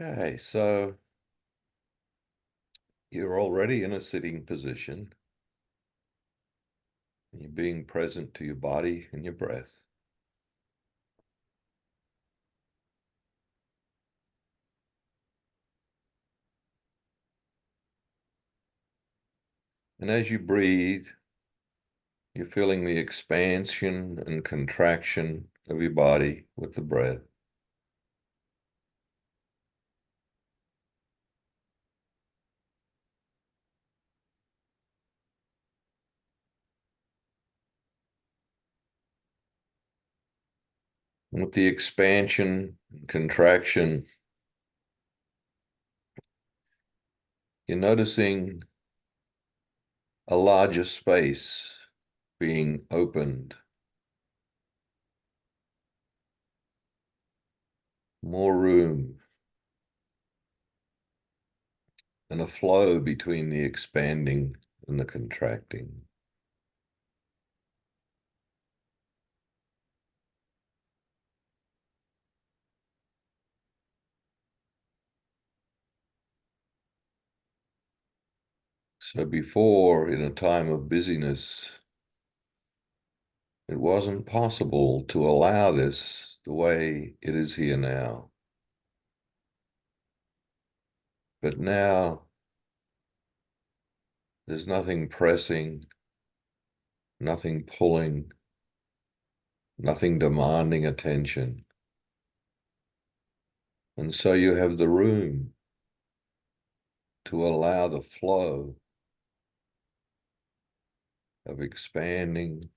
Okay, so you're already in a sitting position. And you're being present to your body and your breath. And as you breathe, you're feeling the expansion and contraction of your body with the breath. And with the expansion and contraction, you're noticing a larger space being opened, more room, and a flow between the expanding and the contracting. So before, in a time of busyness, it wasn't possible to allow this the way it is here now. But now there's nothing pressing, nothing pulling, nothing demanding attention. And so you have the room to allow the flow of expanding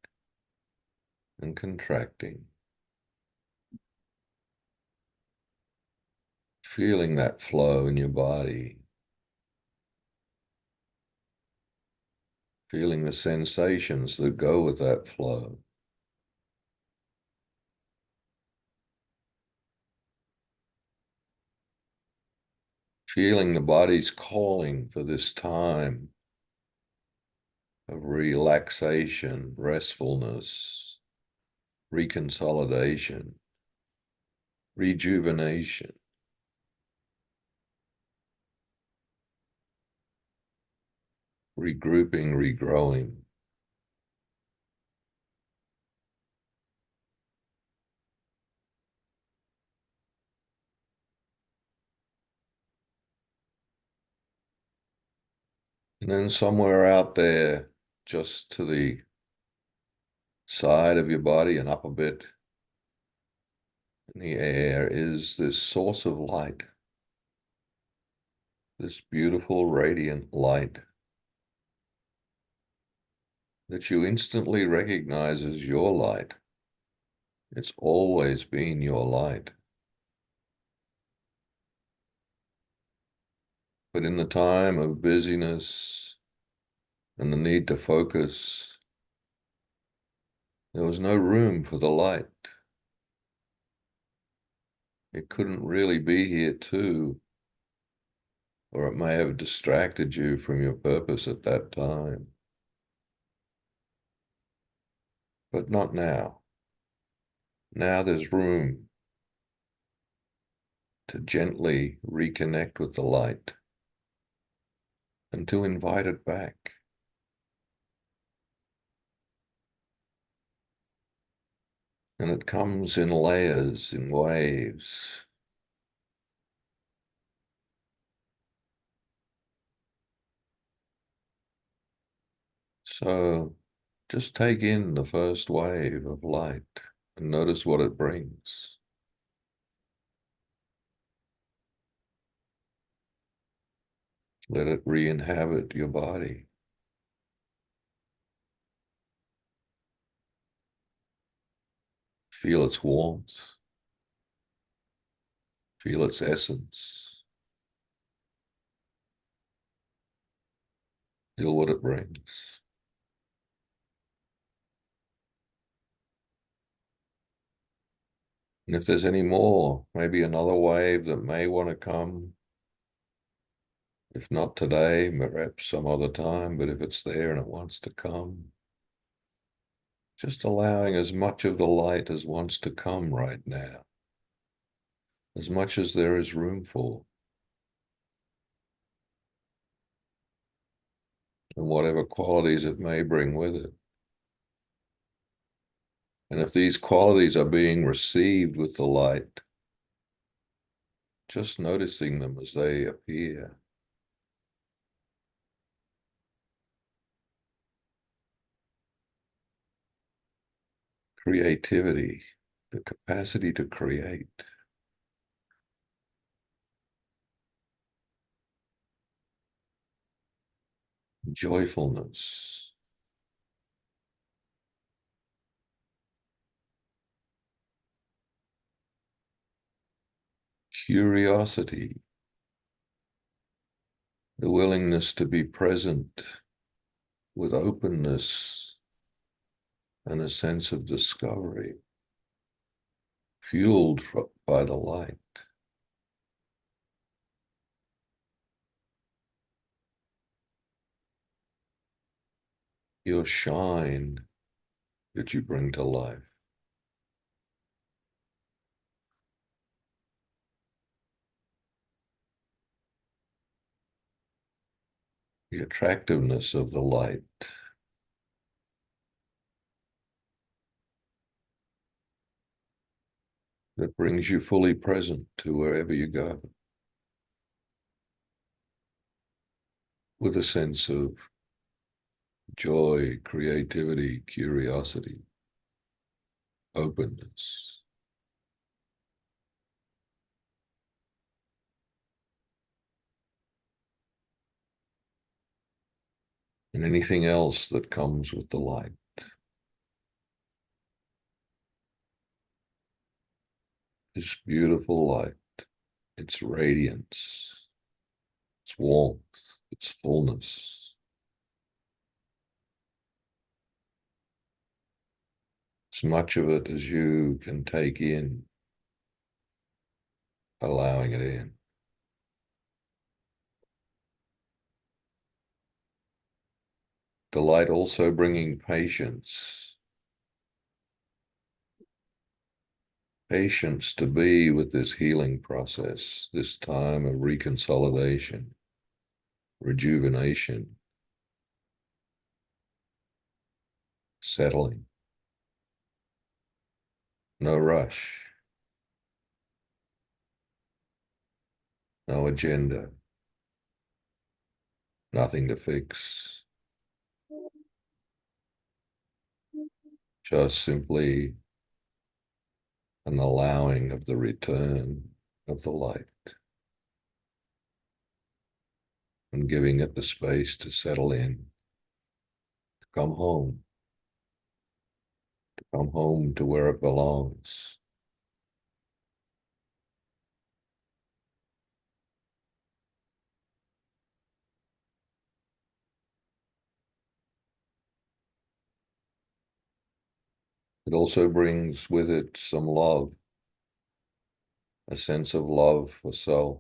and contracting, feeling that flow in your body, feeling the sensations that go with that flow. Feeling the body's calling for this time of relaxation, restfulness, reconsolidation, rejuvenation. Regrouping, regrowing. And then somewhere out there, just to the side of your body and up a bit in the air, is this source of light, this beautiful, radiant light that you instantly recognize as your light. It's always been your light. But in the time of busyness and the need to focus, there was no room for the light. It couldn't really be here too, or it may have distracted you from your purpose at that time. But not now. Now there's room to gently reconnect with the light and to invite it back. And it comes in layers, in waves. So just take in the first wave of light and notice what it brings. Let it re-inhabit your body. Feel its warmth. Feel its essence. Feel what it brings. And if there's any more, maybe another wave that may want to come, if not today, perhaps some other time, but if it's there and it wants to come, just allowing as much of the light as wants to come right now, as much as there is room for. whatever qualities it may bring with it. And if these qualities are being received with the light, just noticing them as they appear. Creativity, the capacity to create. Joyfulness. Curiosity. The willingness to be present with openness and a sense of discovery, fueled by the light. Your shine that you bring to life. The attractiveness of the light. That brings you fully present to wherever you go, with a sense of joy, creativity, curiosity, openness. And anything else that comes with the light. This beautiful light, its radiance, its warmth, its fullness. As much of it as you can take in, allowing it in. The light also bringing patience. Patience to be with this healing process, this time of reconsolidation, rejuvenation, settling. No rush, no agenda, nothing to fix. Just simply an allowing of the return of the light and giving it the space to settle in, to come home to where it belongs. It also brings with it some love, a sense of love for self,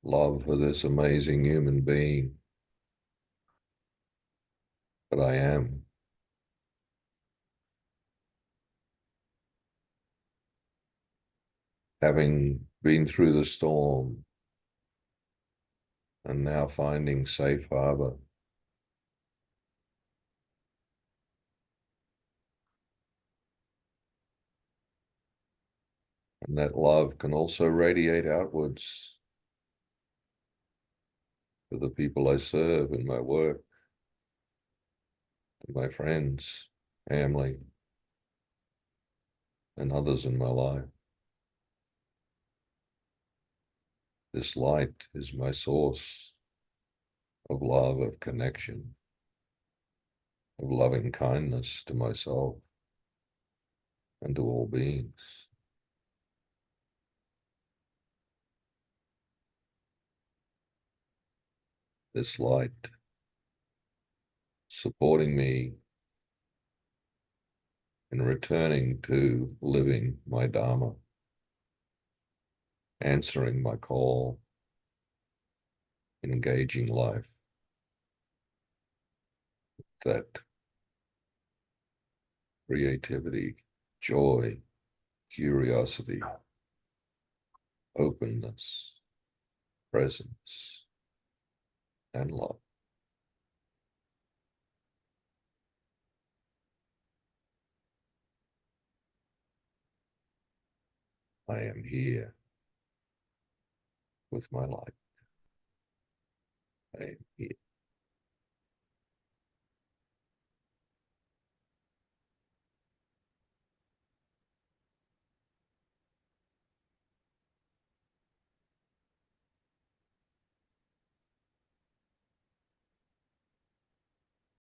love for this amazing human being that I am. Having been through the storm and now finding safe harbor. And that love can also radiate outwards to the people I serve in my work, to my friends, family, and others in my life. This light is my source of love, of connection, of loving kindness to myself and to all beings. This light supporting me in returning to living my Dharma, answering my call, engaging life. That creativity, joy, curiosity, openness, presence, and love. I am here with my light. I am here.